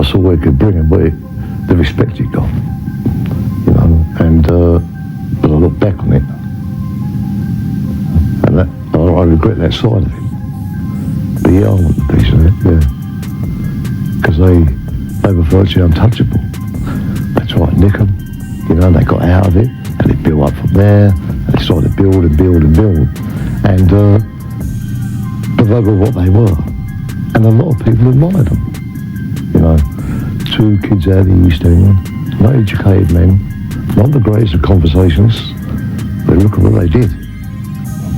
I saw where it could bring him, but the respect he got, you know, and but I look back on it, and that, I regret that side of it. But yeah, I want a piece of it, yeah, because they were virtually untouchable. They tried to nick them, you know, they got out of it, and they built up from there, and they started to build and build and build, and but they were what they were, and a lot of people admired them. You know, 2 kids out of the East End, not educated men, not the greatest of conversations, but look at what they did.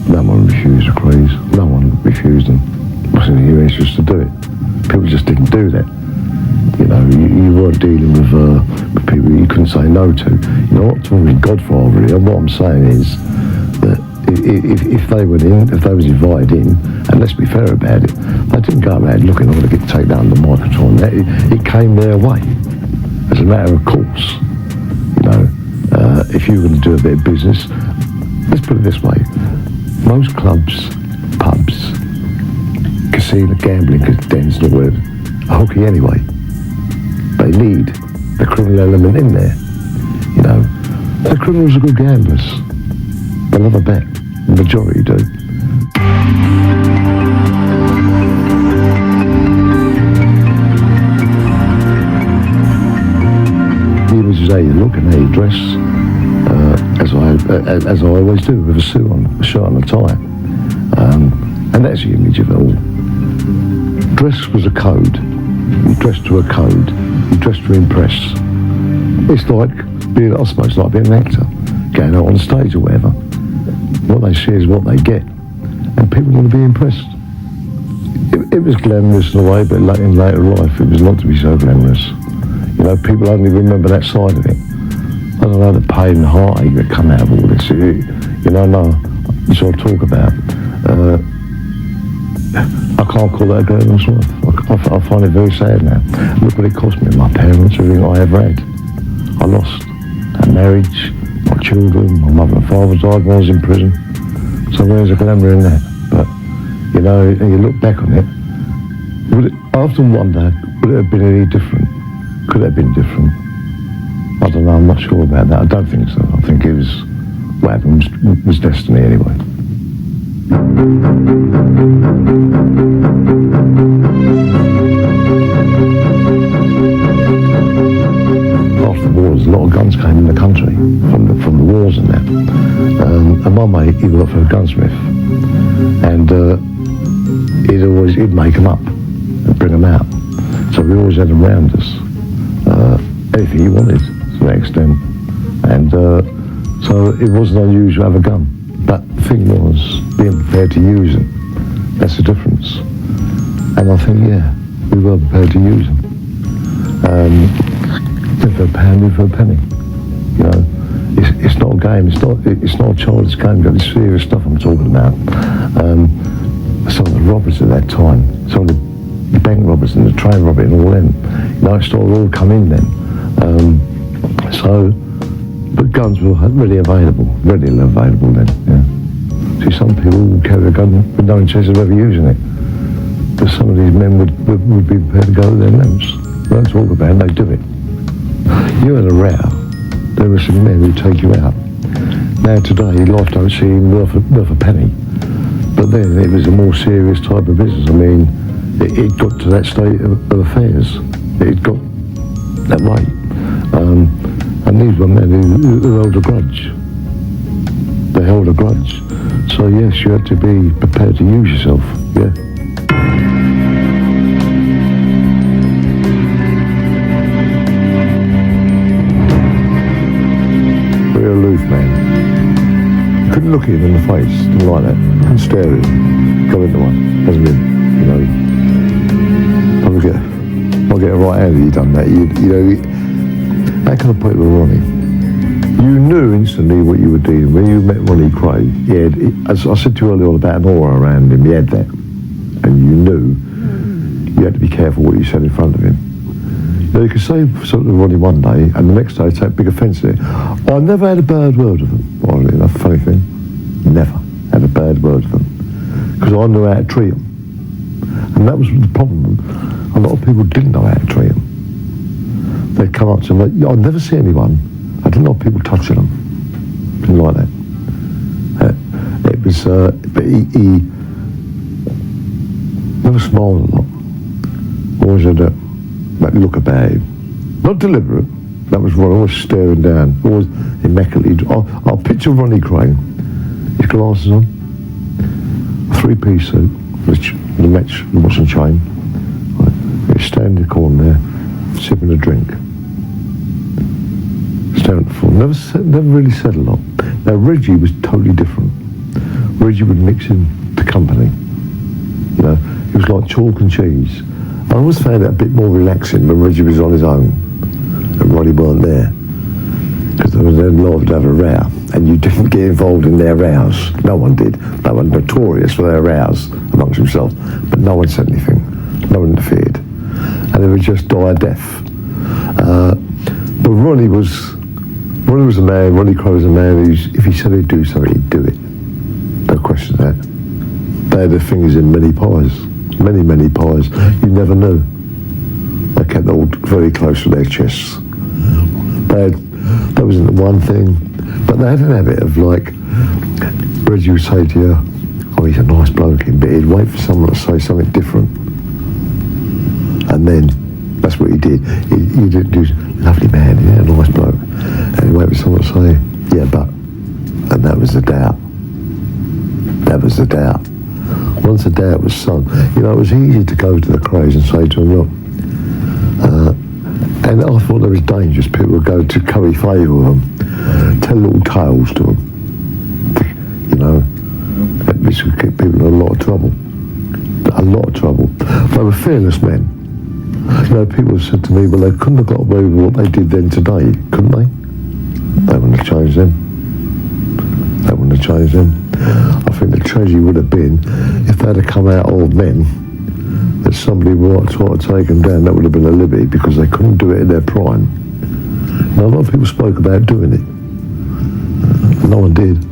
No one refused the Krays, no one refused them. It wasn't in your interest to do it. People just didn't do that. You know, you weren't dealing with people you couldn't say no to. You know, I'm not talking Godfather here. What I'm saying is that if they went in, if they was invited in, and let's be fair about it, they didn't go around looking, I'm going to get taken out on the microphone. It came their way, as a matter of course. You know, if you were going to do a bit of business, let's put it this way, most clubs, pubs, casino, gambling dens and all that, are hooky anyway. They need the criminal element in there. You know, the criminals are good gamblers. They love a bet. The majority do. The image is how you look and how you dress, as I always do, with a suit on, a shirt and a tie. And that's the image of it all. Dress was a code. You dress to a code. You dress to impress. It's like being, I suppose, like being an actor, going out on stage or whatever. What they see is what they get, and people want to be impressed. It was glamorous in a way, but in later life it was not to be so glamorous. You know, people only remember that side of it. I don't know, the pain and heartache that come out of all this. You know, no, that's what I talk about. I can't call that a glamorous life. I find it very sad now. Look what it cost me, my parents, everything I ever had. I lost a marriage, my children, my mother and father died when I was in prison. So there's a glamour in that. But, you know, you look back on it, I often wonder, would it have been any different? Could it have been different? I don't know, I'm not sure about that. I don't think so. I think it was, what happened was destiny anyway. After the wars, a lot of guns came in the country from the wars and that. And my mate, he worked for a gunsmith, and he'd make them up and bring them out. So we always had them round us, anything he wanted to that extent. And so it wasn't unusual to have a gun. But the thing was, being prepared to use them, that's the difference. And I think, yeah, we were prepared to use them. In for a pound, in for a penny. You know, it's not a game, it's not a child's game, it's serious stuff I'm talking about. Some of the robbers at that time, some of the bank robbers and the train robbery and all them, you know, it started all come in then. But guns were readily available then, yeah. See, some people would carry a gun with no intention of ever using it. But some of these men would be prepared to go to their lamps. They don't talk about it, they do it. You had a row, there were some men who'd take you out. Now today, life don't seem worth a penny. But then it was a more serious type of business. I mean, it got to that state of affairs. It got that way. And these were men who held a grudge. They held a grudge. So yes, you had to be prepared to use yourself, yeah. Very aloof man. You couldn't look at him in the face, didn't like that. You couldn't stare at him. Go into one, hasn't been, you know. I'll get a right hand if you done that. You know, that kind of people were Ronnie. You knew instantly what you were doing. When you met Ronnie Kray, as I said to you earlier on about an aura around him, he had that. And you knew you had to be careful what you said in front of him. Now, you could say something to Ronnie one day, and the next day take big offence to it. I never had a bad word of them. Well, that's a funny thing. Never had a bad word of them. Because I knew how to treat them. And that was the problem. A lot of people didn't know how to treat them. they'd come up to me. I'd never see anyone. I didn't like people touching them. Didn't like that. It was, but he never smiled a lot. Always had that look about him. Not deliberate. That was what I was staring down. Always immaculately. I'll picture Ronnie Kray, his glasses on, a three-piece suit, which the match wasn't chain. He's standing in the corner there, sipping a drink. Staring at the floor. Never really said a lot. Now Reggie was totally different. Reggie would mix in the company. You know, he was like chalk and cheese. I always found it a bit more relaxing when Reggie was on his own and Ronnie weren't there. Because there was a lot of a row, and you didn't get involved in their rows. No one did. They were notorious for their rows amongst themselves, but no one said anything. No one interfered. And they would just die a death. But Ronnie was a man, Ronnie Kray was a man who, if he said he'd do something, he'd do it. No question of that. They had their fingers in many pies. Many pies. You never knew. They kept all very close to their chests. That wasn't the one thing. But they had an habit of, like, Reggie would say to you, oh, he's a nice bloke, but he'd wait for someone to say something different. And then, that's what he did. He didn't do, lovely man, yeah, a nice bloke. And he'd wait for someone to say, yeah, but. And that was the doubt. That was the doubt. Once the doubt was sunk, you know, it was easy to go to the Krays and say to them, look, and I thought there was dangerous. People would go to curry favour with them, tell little tales to them, you know. This would get people in a lot of trouble. A lot of trouble. They were fearless men. You know, people have said to me, well, they couldn't have got away with what they did then today, couldn't they? They wouldn't have changed them. They wouldn't have changed them. I think the tragedy would have been if they'd have come out old men, that somebody would try to take them down. That would have been a liberty, because they couldn't do it in their prime. Now, a lot of people spoke about doing it. No one did.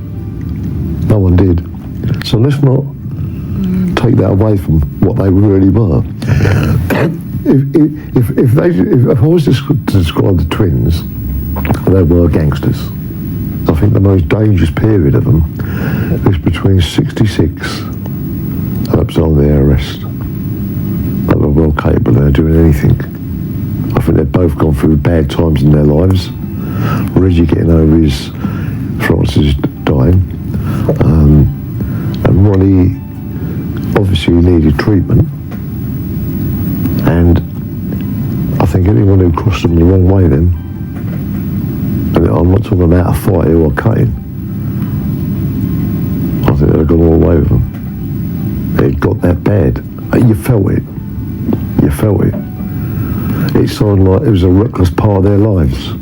No one did. So let's not take that away from what they really were. If I was to describe the twins, they were gangsters. I think the most dangerous period of them was between 66 and up to their arrest. They were well capable of doing anything. I think they've both gone through bad times in their lives. Reggie getting over his Francis dying, and Ronnie obviously needed treatment. And I think anyone who crossed them the wrong way then, and I'm not talking about a fight or a cutting, I think they'd have gone all the way with them. It got that bad. You felt it. You felt it. It sounded like it was a reckless part of their lives.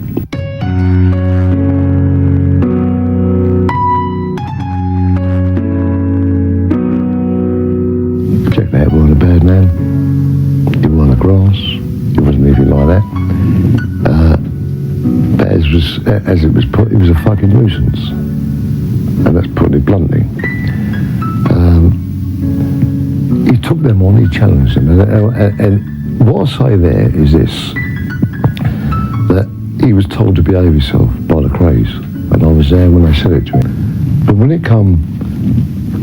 Jack that wasn't a bad man. He wasn't a grass. He wasn't anything like that. But as it was put, he was a fucking nuisance. And that's putting it bluntly. He took them on, he challenged them. And what I say there is this, that he was told to behave himself by the Krays. And I was there when they said it to him. But when it come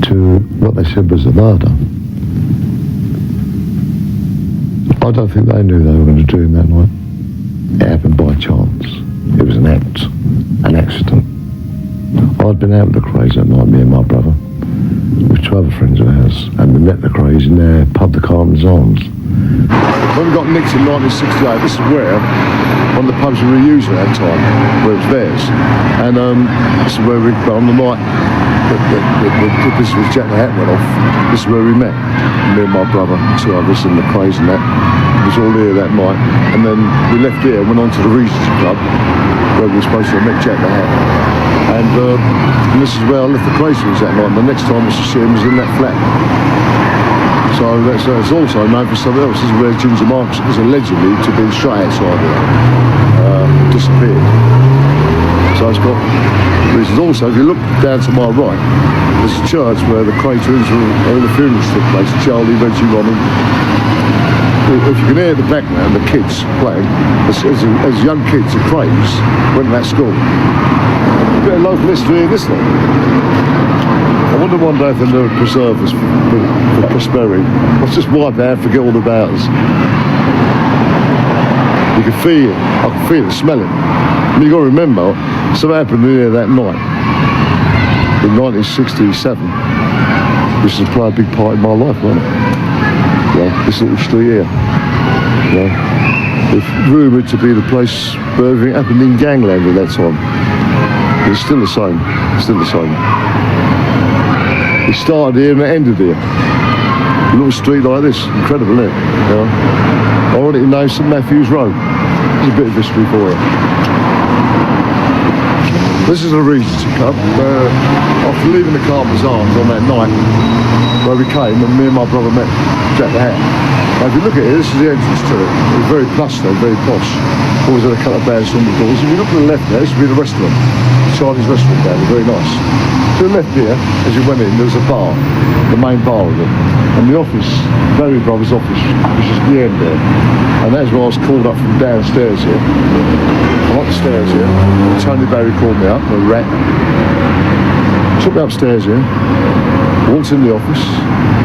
to what they said was the murder, I don't think they knew they were going to do him that night. It happened by chance. It was an act, an accident. I'd been out with the Krays that night, me and my brother, with two other friends of ours, and we met the Krays in their pub, the Carmen's Arms. When we got nicked in 1968, this is where, one of the pubs we were using at that time, where it was theirs. And this is where we, on the night that this was Jack the Hat went off, this is where we met. Me and my brother, two others, and the Krays and that. It was all here that night. And then we left here and went on to the Regency Club, where we were supposed to have met Jack the Hat. And this is where I left the Krays that night. And the next time I see him was in that flat. So that's also known for something else. This is where Ginger Marks was allegedly to be shot outside there, disappeared. So it's got reasons. Also, if you look down to my right, there's a church where the Kray twins all the funerals took place. Charlie, Reggie, Ronnie. if you can hear in the background the kids playing, as young kids at Krays, went to that school. A bit of local history in this thing. I wonder one day if they'll never preserve us for prosperity. Let's just wipe out, forget all about us. You can feel it. I can feel it, smell it. I mean, you've got to remember, something happened here that night in 1967, which has played a big part in my life, wasn't it? Yeah, this little street here. Yeah. It's rumoured to be the place where everything happened in gangland at that time. It's still the same. Still the same. It started here and it ended here. A little street like this, incredible, isn't it? Yeah. I want it to name St Matthew's Road. There's a bit of history for you. This is a Regency Club. After leaving the Carpenter's Arms on that night where we came, and me and my brother met Jack the Hat. Now, if you look at it, this is the entrance to it. It's very plush though, very posh. Always had a couple of bands on the doors. If you look to the left there, this would be the restaurant. Chinese restaurant down there, very nice. To the left here, as you went in, there was a bar, the main bar of it. And the office, Barry Brothers' office, which is the end there. And that's where I was called up from downstairs here. I'm up the stairs here. Tony Barry called me up, a rat. Took me upstairs here, walked in the office,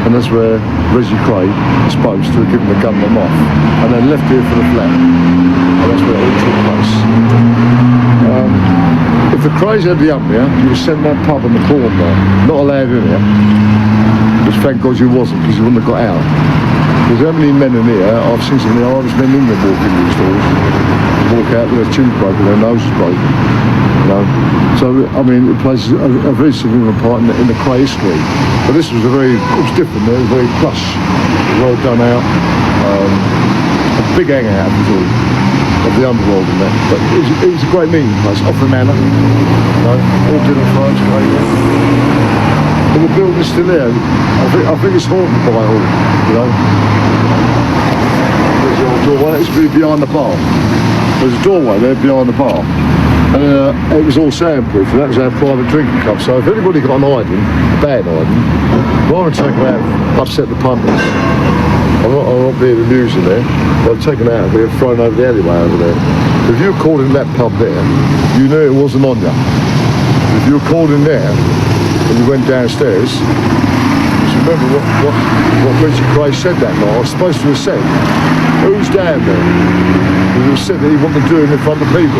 and that's where Reggie Kray was supposed to have given the gunman off. And then left here for the flat. And that's where it all took place. If the Krays had the up here, you would send that pub in the corner, not allowed in here. Which thank God you wasn't, because you wouldn't have got out. There's how many men in here, I've seen some of the Irish men in England walk in these doors. Walk out with their chin broken, their nose is broken. You know? So, I mean, it plays a very significant part in the Kray history. But this was it was different, it was very plush, well done out. A big hangout of the underworld and that. But it was a great meeting place, Offering Manor. You know, all dinner France, great. And the building's still there. I think it's haunted by it all, you know. There's the old doorway, it's really behind the bar. There's a doorway there behind the bar. And it was all soundproof, and that was our private drinking club. So if anybody got an hiding, a bad hiding, rather than take them out, upset the punters. I'm not being amusing there, but I've taken out, we were thrown over the alleyway over there. If you were called in that pub there, you knew it wasn't on you. If you were called in there, and you went downstairs, just remember what Richard Kray said that night. I was supposed to have said, who's down there? He said that he wanted to do it in front of people.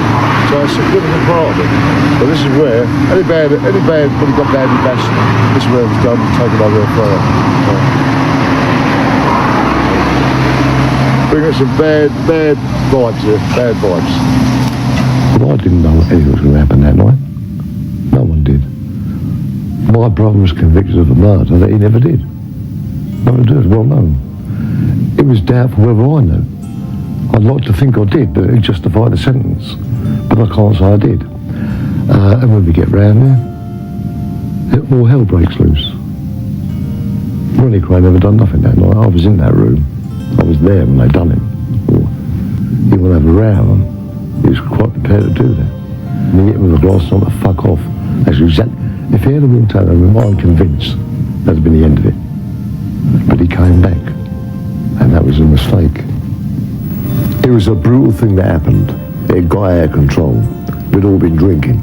So it's a significant part of it. But this is where, any band when he got badly bashed, this is where it was done, taken over a fire. Bringing some bad vibes here, bad vibes. But I didn't know anything was going to happen that night. No one did. My brother was convicted of a murder that he never did. Never did, well known. It was doubtful whether I knew. I'd like to think I did, but it justified the sentence. But I can't say I did. And when we get round there, all hell breaks loose. Ronnie Kray never done nothing that night. I was in that room. I was there when they done him. He would have a row. He was quite prepared to do that. And he hit him with a glass on to fuck off. That's exactly. If he had walked out of the room, I'm convinced that'd been the end of it. But he came back, and that was a mistake. It was a brutal thing that happened. It got out of control. We'd all been drinking.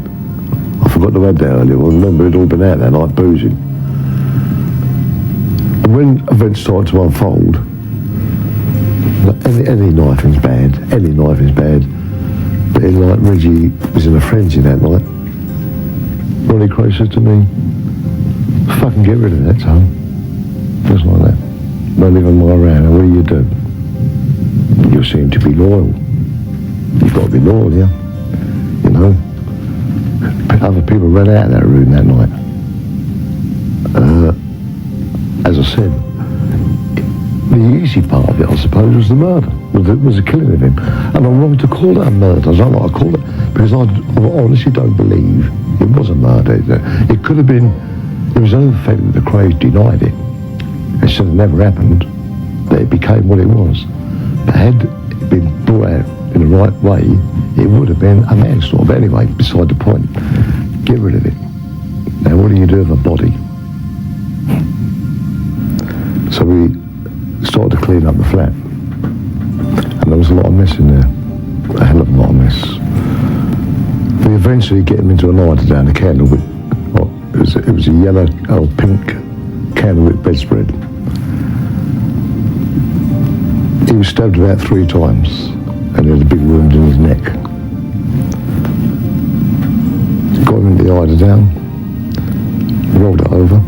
I forgot to add that earlier. I remember we'd all been out that night boozing. And when events started to unfold, any knifing's bad. Any knifing's bad. But like Reggie was in a frenzy that night. Ronnie Kray said to me, fucking get rid of that, son. Just like that. Don't even lie around. And what do you do? You seem to be loyal. You've got to be loyal, yeah? You know? Other people ran out of that room that night. As I said, the easy part of it, I suppose, was the murder. Was the killing of him. And I'm wrong to call that a murder. I don't like to call it, because I honestly don't believe it was a murder. It could have been, it was only the fact that the Krays denied it. They said it never happened, that it became what it was. But had it been brought out in the right way, it would have been a manslaughter. But anyway, beside the point, get rid of it. Now what do you do with a body? So we started to clean up the flat. And there was a lot of mess in there. A hell of a lot of mess. We eventually get him into an order down the candlewick. Well, it was a yellow or pink candlewick bedspread. He was stabbed about 3 times and he had a big wound in his neck. Got him into the eider down, rolled it over,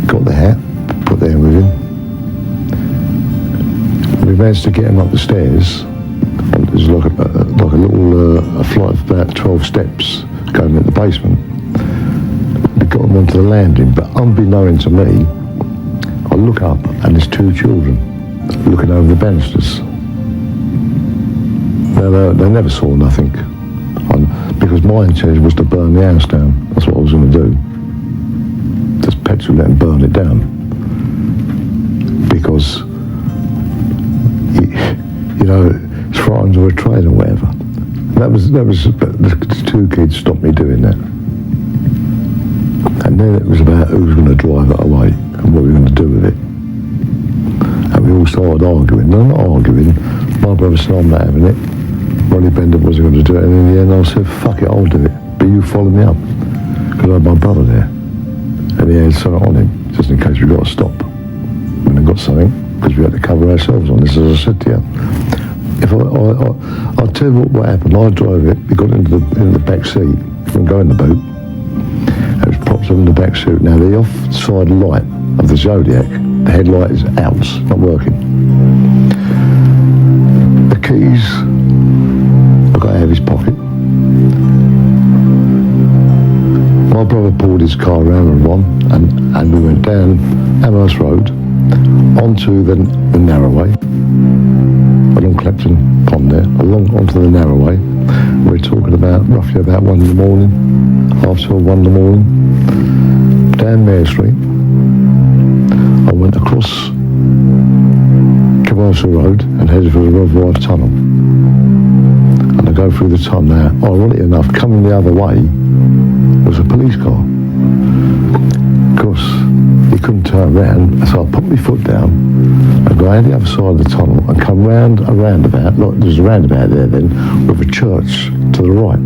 got the hat, put that in with him. We managed to get him up the stairs. It was like a little a flight of about 12 steps going into the basement. We got him onto the landing, but unbeknown to me, I look up and there's 2 children looking over the banisters. Now, they never saw nothing, because my intention was to burn the house down. That's what I was going to do. Just petrol it and burn it down. Because, you know, it's frightened of a trade or whatever. That was the 2 kids stopped me doing that. And then it was about who was going to drive it away and what we were going to do with it. And we all started arguing. No, not arguing. My brother said, I'm not having it. Ronnie Bender wasn't going to do it. And in the end I said, fuck it, I'll do it. But you follow me up. Because I had my brother there. And he had something on him, just in case we got to stop. When I got something, because we had to cover ourselves on this, as I said to you. I'll tell you what happened. I drove it. We got into the back seat. Couldn't go in the boot. It was propped up in the back seat. Now the offside light of the Zodiac, the headlight is out, not working. The keys I got out of his pocket. My brother pulled his car around and Ron, and we went down Amherst Road onto the narrow way. Along Clapton Pond there, onto the narrow way. We're talking about roughly about 1 in the morning, half 12, 1 in the morning. Down Mare Street. I went across Commercial Road and headed for the Reservoir Tunnel. And I go through the tunnel now. Ironically enough, coming the other way was a police car. Of course, he couldn't turn around, so I put my foot down and go around the other side of the tunnel and come round a roundabout. Look, there's a roundabout there then, with a church to the right.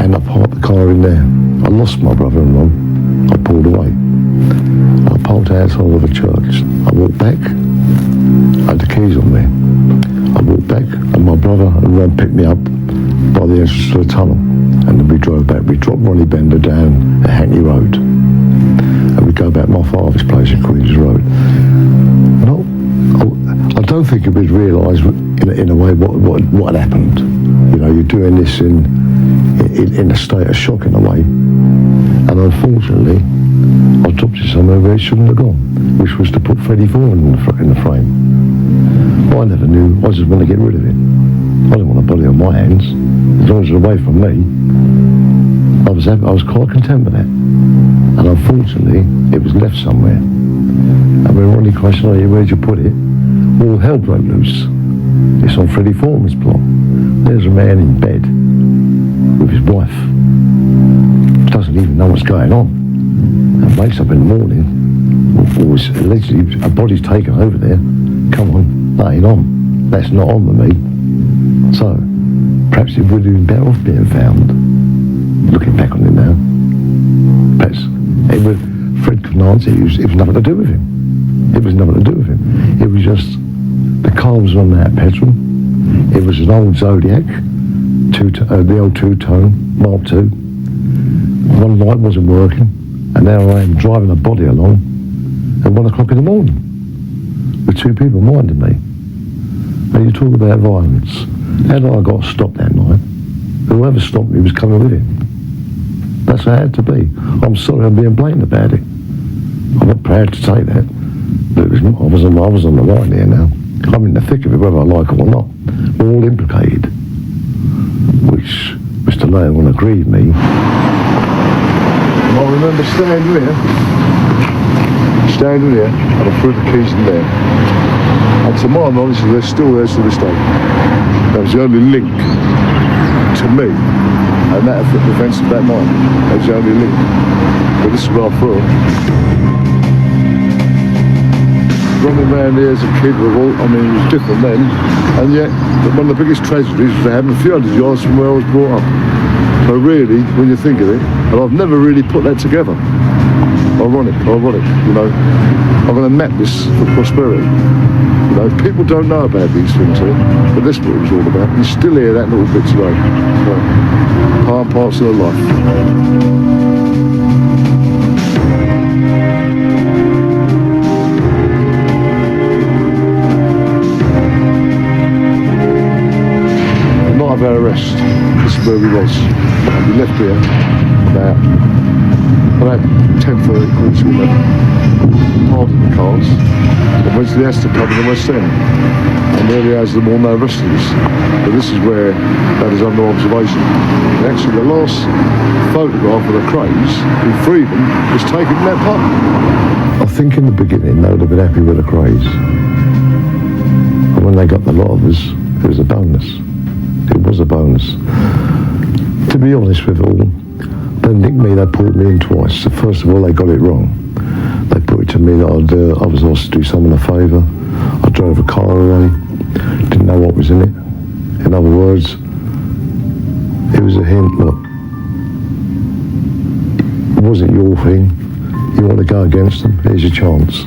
And I parked the car in there. I lost my brother-in-law. I pulled away. I parked outside of the church. I walked back. I had the keys on me. I walked back and my brother and Ron picked me up by the entrance to the tunnel. And then we drove back. We dropped Ronnie Bender down at Hackney Road. And we go back my father's place in Queen's Road. No, I don't think we'd realise in a way what had happened. You know, you're doing this in a state of shock in a way. And unfortunately, I dropped it somewhere where it shouldn't have gone, which was to put Freddie Foreman in the frame. I never knew. I just want to get rid of it. I don't want a body on my hands. As long as it's away from me, I was quite content with that. And unfortunately, it was left somewhere. And when Ronnie questioned me, where'd you put it? All hell broke loose. It's on Freddie Foreman's plot. There's a man in bed with his wife. Doesn't even know what's going on. And wakes up in the morning, or allegedly a body's taken over there. Come on, that ain't on. That's not on with me. So, perhaps it would have been better off being found. Looking back on it now. Perhaps Fred couldn't answer. It was nothing to do with him. It was nothing to do with him. It was just, the car was on that petrol. It was an old Zodiac, the old two-tone, Mark II. One light wasn't working, and now I am driving a body along at 1 o'clock in the morning with 2 people minding me. And you talk about violence. How did I got stopped that night? Whoever stopped me was coming with him. That's how it had to be. I'm sorry I'm being blatant about it. I'm not proud to say that. But I was on the line here now. I'm in the thick of it, whether I like it or not. We're all implicated. Which Mr. Lane will agree with me. I remember standing here, and I threw the keys in there. And to my knowledge, they're still there to this day. That was the only link to me, and that events of that night. That was the only link. But this is what I thought. running around here as a kid with all, I mean, it was different then. And yet, one of the biggest tragedies was they had a few hundred yards from where I was brought up. So really, when you think of it, and I've never really put that together. Ironic, you know. I'm going to map this for prosperity. You know, people don't know about these things here, but this is what it was all about. You still hear that little bit today. So, part and parcel of life. The night of our arrest, this is where we was. We left here about 10:30, quarter to 11. Parked the cars, and went to the Astor Club in the West End. And there he has them all now arrested us. But this is where that is under observation. And actually the last photograph of the Krays, who freed them, was taken in that pub. I think in the beginning they would have been happy with the Krays. And when they got the lot of us, it was a bonus. It was a bonus. To be honest with all, they nicked me, they pulled me in twice. So first of all, they got it wrong. They put it to me that I was asked to do someone a favour. I drove a car away, didn't know what was in it. In other words, it was a hint, look, it wasn't your thing. You want to go against them, here's your chance.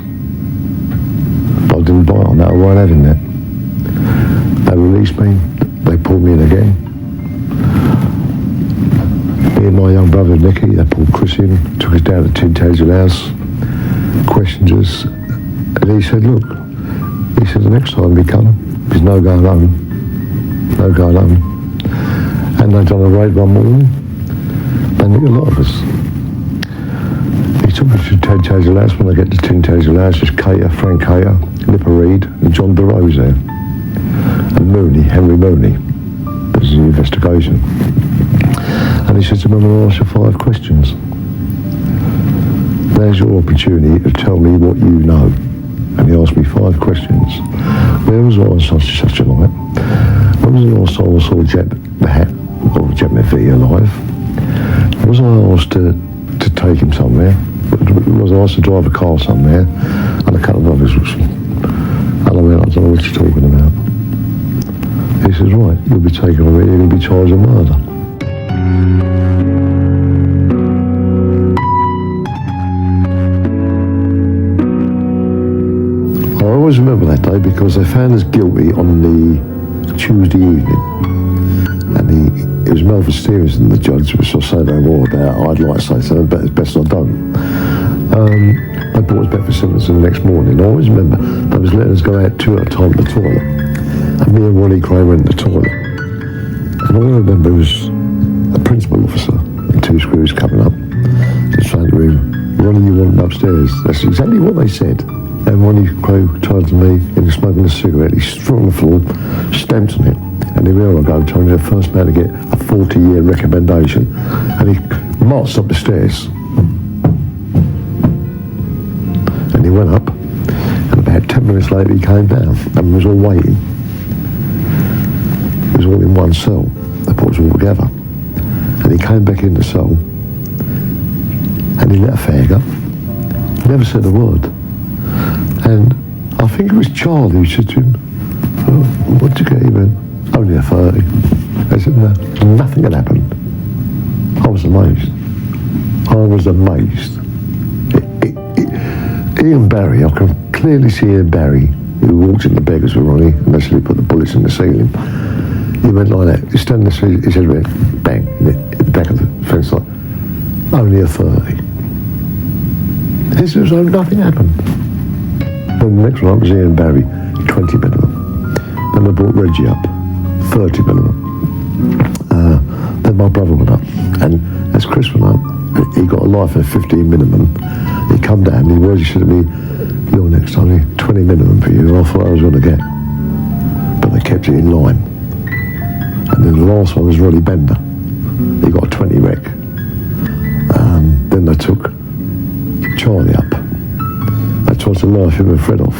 But I didn't bite on that, I wasn't having that. They released me, they pulled me in again. Me and my young brother Nicky, they pulled Chris in, took us down to Tintagel House, questioned us, and he said, look, he said, the next time we come, there's no going home. No going home. And they'd done a raid one morning, they nicked a lot of us. He took me to Tintagel House. When I get to Tintagel House, there's Cater, Frank Cater, Nipper Reed, and John DeRose there. And Mooney, Henry Mooney. It was an investigation. And he said to me, I'm going to ask you 5 questions. There's your opportunity to tell me what you know. And he asked me 5 questions. Where was I on such a night? When was the last time I saw Jeb the Hat, or Jeb McVie alive? Was I asked to take him somewhere? Was I asked to drive a car somewhere? And a couple of others. And I went, I don't know what you're talking about. He says, right, you'll be taken away, you'll be charged with murder. I always remember that day because they found us guilty on the Tuesday evening. And it was Melvin Stevenson, the judge, which I'll say no more about. I'd like to say so, but it's best I don't. They brought us back for sentencing the next morning. I always remember they was letting us go out 2 at a time to the toilet. And me and Ronnie Kray went to the toilet. And all I remember was a principal officer and 2 screws coming up and saying to him, Ronnie, you want him upstairs? That's exactly what they said. And Ronnie Kray turned to me and he was smoking a cigarette. He threw on the floor, stamped on it. And here I go, Tony, the first man to get a 40-year recommendation. And he marched up the stairs. And he went up. And about 10 minutes later, he came down. And we was all waiting. It was all in one cell. They put us all together. And he came back in the cell. And he let a fag up. He never said a word. And I think it was Charlie who said to him, oh, what'd you get him in? Only a 30. I said, no, nothing had happened. I was amazed. I was amazed. Ian Barry, I can clearly see Ian Barry, who walked in the beggars with Ronnie, and basically put the bullets in the ceiling. He went like that. He standing there, his head went bang, in the back of the fence, like, only a 30. It's as though nothing happened. And the next one was Ian Barry, 20 minimum. Then they brought Reggie up, 30 minimum. Then my brother went up, and as Chris went up, he got a life of 15 minimum. He come down, he said to me, you're next, only 20 minimum for you. And I thought I was going to get, but they kept it in line. And then the last one was Roddy Bender. He got a 20 rec. Then they took Charlie up. They tried to life him and Fred off.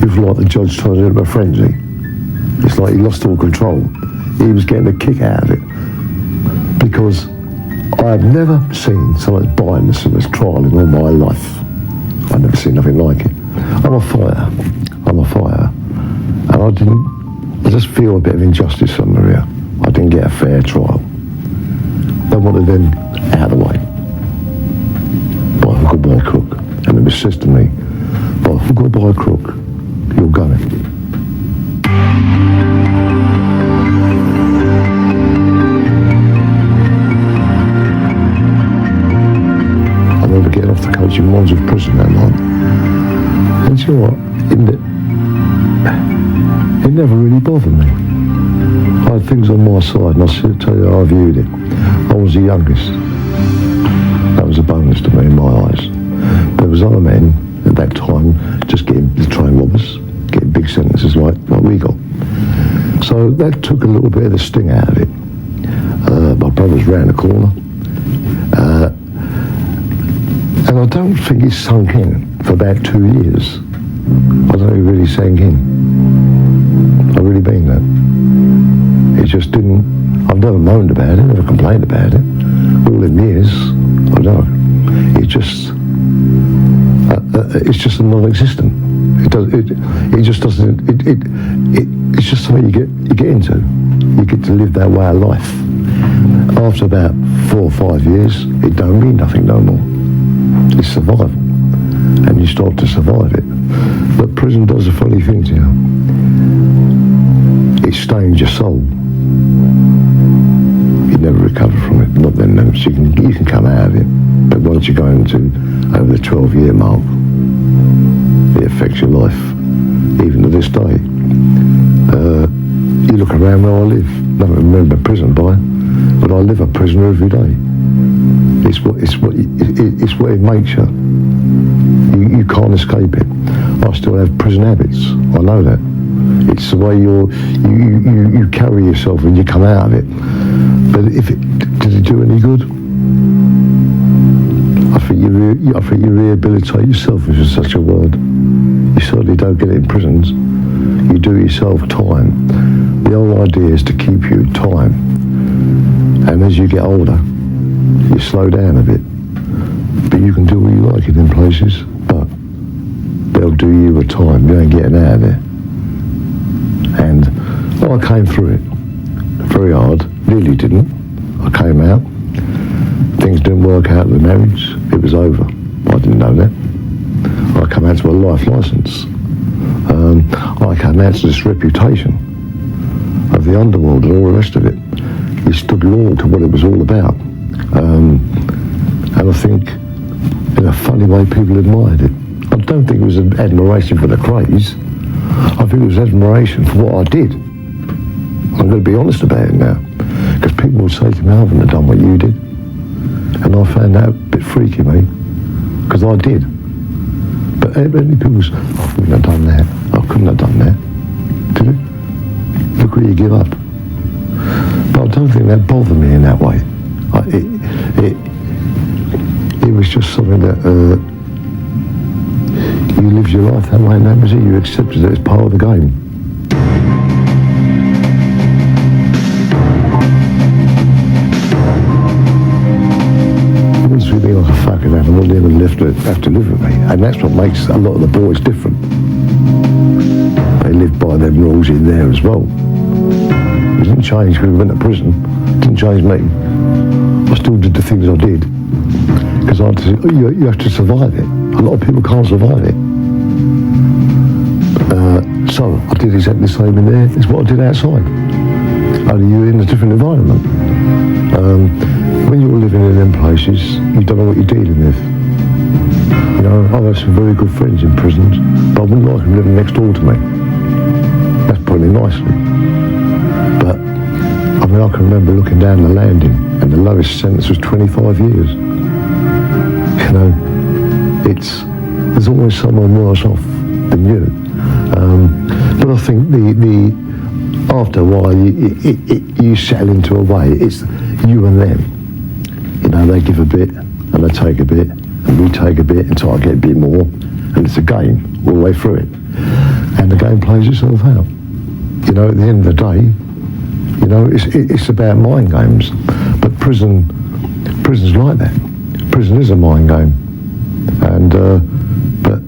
It was like the judge turned into a frenzy. It's like he lost all control. He was getting a kick out of it. Because I have never seen so much bias in this trial in all my life. I've never seen nothing like it. I'm a fighter. And I just feel a bit of injustice somewhere here. I didn't get a fair trial. They wanted them out of the way. By hook or by crook. And it was said to me, by hook or by crook, you're going. I remember getting off the coach in Wandsworth Prison that night. And you know what? It never really bothered me. I had things on my side, and I'll tell you how I viewed it. I was the youngest. That was a bonus to me in my eyes. There was other men at that time just getting the train robbers, getting big sentences like we got. So that took a little bit of the sting out of it. My brother's round the corner. And I don't think it sunk in for about 2 years. I don't think it really sank in. I really mean that. It just didn't. I've never moaned about it, never complained about it. All them years, I don't know. It just, it's just a non-existent. It just doesn't. It's just something you get into. You get to live that way of life. After about 4 or 5 years, it don't mean nothing no more. It's survival, and you start to survive it. But prison does a funny thing to you. It stains your soul. You never recover from it. Not then, no. So you can come out of it, but once you go into over the 12-year mark, it affects your life, even to this day. You look around where I live. Nothing remember prison by, but I live a prisoner every day. It's what it makes you. You can't escape it. I still have prison habits. I know that. It's the way you carry yourself when you come out of it. But did it do any good? I think you rehabilitate yourself, if it's such a word. You certainly don't get it in prisons. You do yourself time. The whole idea is to keep you time. And as you get older, you slow down a bit. But you can do what you like in them places. But they'll do you with time. You ain't getting out of there. And I came through it very hard. Really didn't. I came out. Things didn't work out with the marriage. It was over. I didn't know that. I came out to a life licence. I came out to this reputation of the underworld and all the rest of it. He stood loyal to what it was all about. And I think, in a funny way, people admired it. I don't think it was an admiration for the Krays. I think it was admiration for what I did. I'm going to be honest about it now. Because people would say to me, I haven't have done what you did. And I found that a bit freaky, mate. Because I did. But many people say, I couldn't have done that. I couldn't have done that. Did it? Look where you give up. But I don't think that bothered me in that way. It was just something that you lived your life that way, and that was it. You accepted it as part of the game. It means we be like a fucking animal, never have to live with me, and that's what makes a lot of the boys different. They live by them rules in there as well. It didn't change when we went to prison. It didn't change me. I still did the things I did. Because you have to survive it. A lot of people can't survive it. So I did exactly the same in there as what I did outside. Only you're in a different environment. When you're living in them places, you don't know what you're dealing with. You know, I've had some very good friends in prisons, but I wouldn't like them living next door to me. That's putting it nicely. But I mean, I can remember looking down the landing, and the lowest sentence was 25 years. You know, there's always someone worse off than you. But I think after a while you settle into a way. It's you and them. You know, they give a bit and they take a bit and we take a bit until I get a bit more, and it's a game all the way through it. And the game plays itself out. You know, at the end of the day, you know, it's about mind games. But prison's like that. Prison is a mind game. And but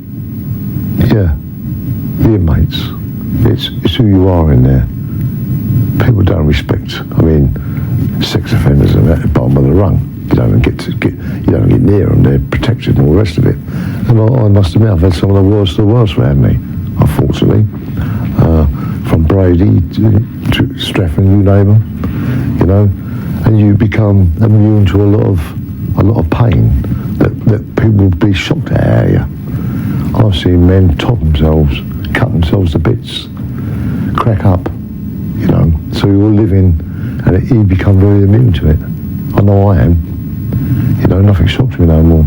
Yeah, the inmates. It's who you are in there. People don't respect. I mean, sex offenders are at the bottom of the rung. You don't get near them. They're protected and all the rest of it. And I must admit, I've had some of the worst around me, unfortunately. From Brady to Strephon, you name them, you know. And you become immune to a lot of pain that people would be shocked at how you. I've seen men top themselves, cut themselves to bits, crack up, you know. So you're all living, and you become very immune to it. I know I am. You know, nothing shocks me no more.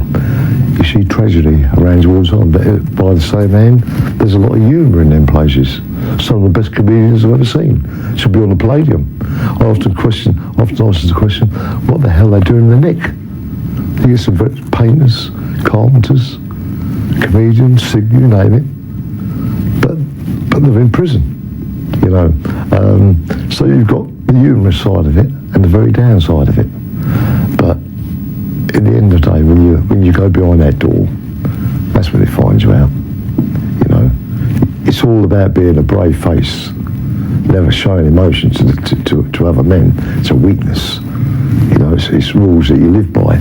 You see tragedy around you all the time, but by the same hand, there's a lot of humour in them places. Some of the best comedians I've ever seen should be on the Palladium. I often ask the question, what the hell are they doing in the Nick? You get some painters, carpenters, comedians, you name it, but they're in prison, you know. So you've got the humorous side of it and the very downside of it. But at the end of the day, when you go behind that door, that's when it finds you out. You know, it's all about being a brave face, never showing emotion to other men. It's a weakness. You know, it's rules that you live by.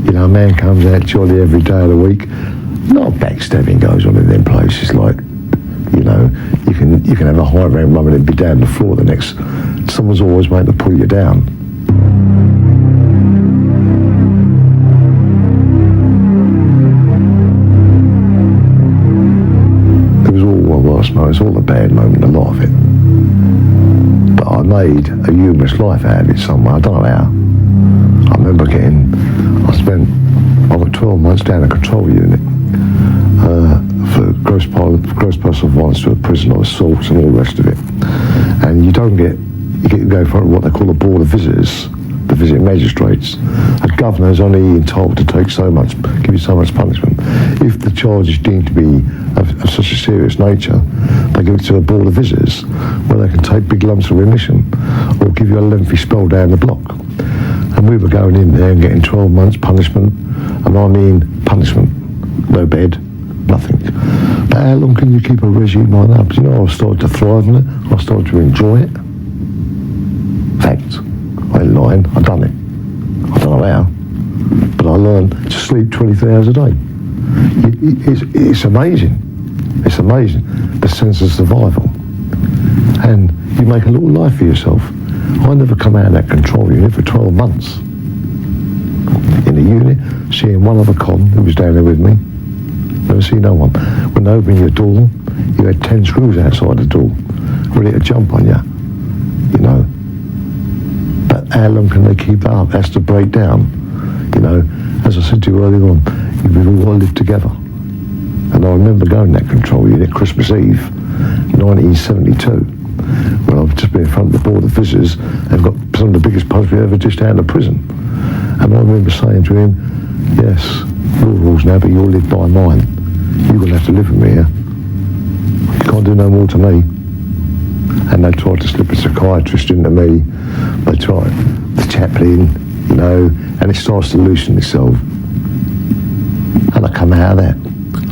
You know, a man comes out jolly every day of the week. A lot of backstabbing goes on in them places. Like, you know, you can have a high rank woman and be down the floor the next. Someone's always waiting to pull you down. It's all a bad moment, a lot of it. But I made a humorous life out of it somewhere. I don't know how. I remember I got 12 months down a control unit for gross personal violence to a prisoner, assaults and all the rest of it. And you go in front of what they call a board of visitors, the visiting magistrates. A governor is only entitled to take give you so much punishment. If the charge is deemed to be of such a serious nature, they give it to a board of visitors where they can take big lumps of remission or give you a lengthy spell down the block. And we were going in there and getting 12 months punishment, and I mean punishment, no bed, nothing. But how long can you keep a regime like that? You know, I started to thrive on it, I started to enjoy it. Fact, I ain't lying, I done it. I don't know how, but I learned to sleep 23 hours a day. It's amazing. It's amazing, the sense of survival. And you make a little life for yourself. I never come out of that control unit for 12 months. In the unit, seeing one other con who was down there with me. Never see no one. When they opened your door, you had 10 screws outside the door, ready to jump on you, you know. But how long can they keep that up? That's to break down, you know. As I said to you earlier on, we've all got to live together. And I remember going to that control unit Christmas Eve, 1972, when I've just been in front of the board of visitors and got some of the biggest punch we ever dished out of prison. And I remember saying to him, yes, your rules now, but you'll live by mine. You're going to have to live with me here. You can't do no more to me. And they tried to slip a psychiatrist into me. They tried the chaplain, you know, and it starts to loosen itself. And I come out of that.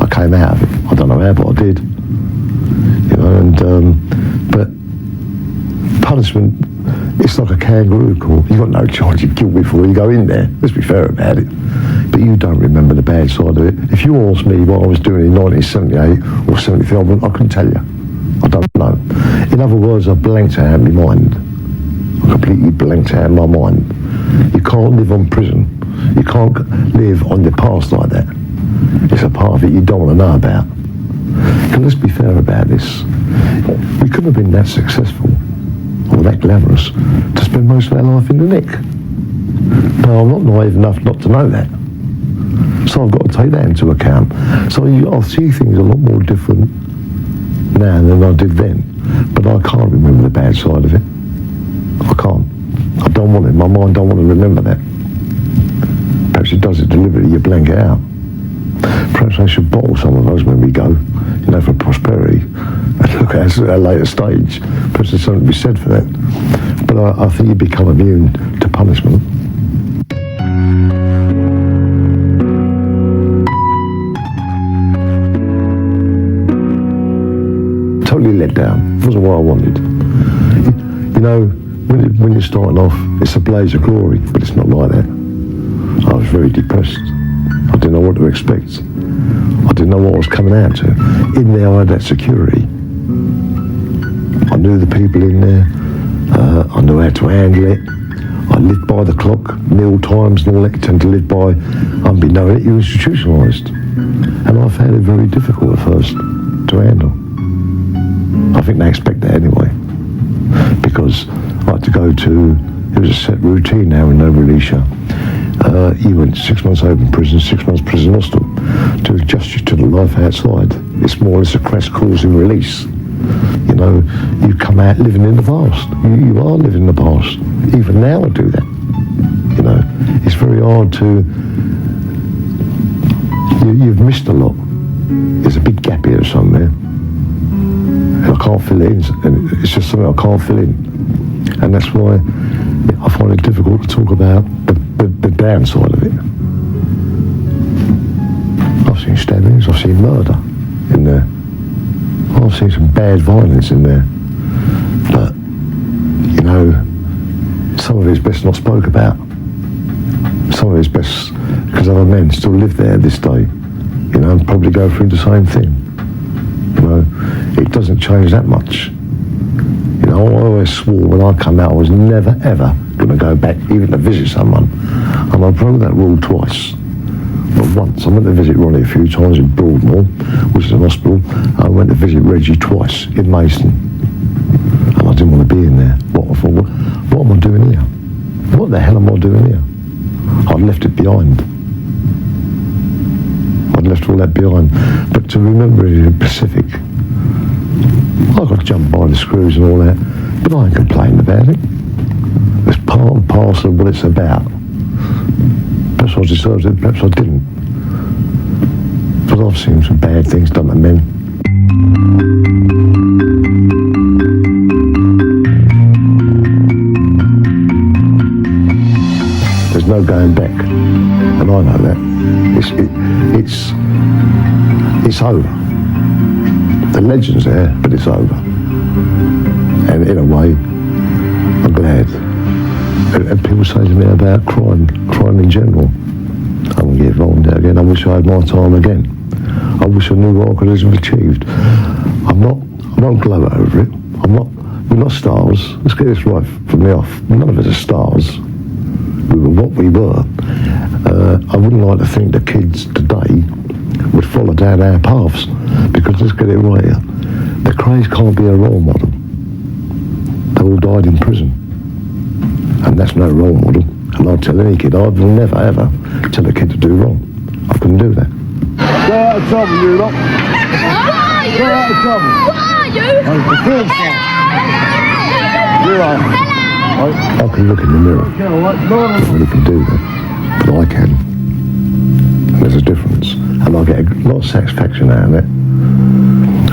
I came out of it. I don't know how, but I did. You know, and but punishment, it's like a kangaroo court. You got no chance of guilt before you go in there. Let's be fair about it. But you don't remember the bad side of it. If you asked me what I was doing in 1978 or 73, I couldn't tell you. I don't know. In other words, I blanked out my mind. I completely blanked out my mind. You can't live on prison. You can't live on your past like that. It's a part of it you don't want to know about. And let's be fair about this. We couldn't have been that successful or that glamorous to spend most of our life in the Nick. Now, I'm not naive enough not to know that. So I've got to take that into account. So I see things a lot more different now than I did then. But I can't remember the bad side of it. I can't. I don't want it. My mind don't want to remember that. Perhaps it does it deliberately, you blank it out. Perhaps I should bottle some of those when we go, you know, for prosperity. And look at a later stage. Perhaps there's something to be said for that. But I think you become immune to punishment. totally let down. It wasn't what I wanted. You know, when you're starting off, it's a blaze of glory, but it's not like that. I was very depressed. I didn't know what to expect. I didn't know what I was coming out to. In there, I had that security. I knew the people in there. I knew how to handle it. I lived by the clock, meal times and all that. You tend to live by, unbeknown it, you're institutionalised. And I found it very difficult at first to handle. I think they expect that anyway. Because I had to go to, it was a set routine now when they release you. You went 6 months open prison, 6 months prison hostel to adjust you to the life outside. It's more or less a crash course in release. You know, you come out living in the past. You are living in the past. Even now I do that. You know, it's very hard to, you've missed a lot. There's a big gap here somewhere. And I can't fill it in. And it's just something I can't fill in. And that's why I find it difficult to talk about the downside of it. I've seen stabbings, I've seen murder in there. I've seen some bad violence in there. But, you know, some of it's best not spoke about. Some of it's best because other men still live there this day, you know, and probably go through the same thing. You know, it doesn't change that much. You know, I always swore when I come out I was never ever going to go back even to visit someone. And I broke that rule twice. But once, I went to visit Ronnie a few times in Broadmoor, which is an hospital. I went to visit Reggie twice in Mason. And I didn't want to be in there. What am I doing here? What the hell am I doing here? I'd left it behind. I'd left all that behind. But to remember it in the Pacific, I got jumped by the screws and all that, but I ain't complaining about it. It's part and parcel of what it's about. Perhaps I deserved it, perhaps I didn't. But I've seen some bad things done to men. There's no going back, and I know that. It's over. The legend's there, but it's over. And in a way, I'm glad. And people say to me about crime in general. I won't get involved there again. I wish I had my time again. I wish I knew what I could have achieved. I won't gloat over it. We're not stars. Let's get this right from the off. None of us are stars. We were what we were. I wouldn't like to think the kids today would follow down our paths, because let's get it right here. The Krays can't be a role model. They all died in prison. And that's no role model. And I'll tell any kid, I will never ever tell a kid to do wrong. I couldn't do that. Go out of trouble, you lot. What are you? Go out of trouble. What are you? I'm the first one. You are. I can look in the mirror. Nobody can do that. But I can. And there's a difference. And I get a lot of satisfaction out of it.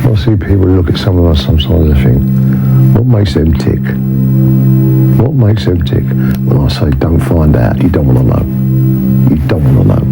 I see people look at some of us sometimes and think, what makes them tick? What makes them tick? When I say don't find out, you don't want to know. You don't want to know.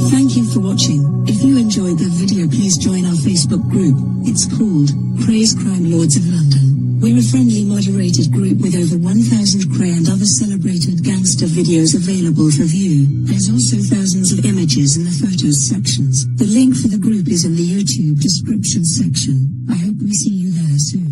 Thank you for watching. If you enjoyed the video, please join our Facebook group. It's called Krays Crime Lords of London. We're a friendly moderated group with over 1,000 Kray and other celebrated gangster videos available for view. There's also thousands of images in the photos sections. The link for the group is in the YouTube description section. I hope we see you there soon.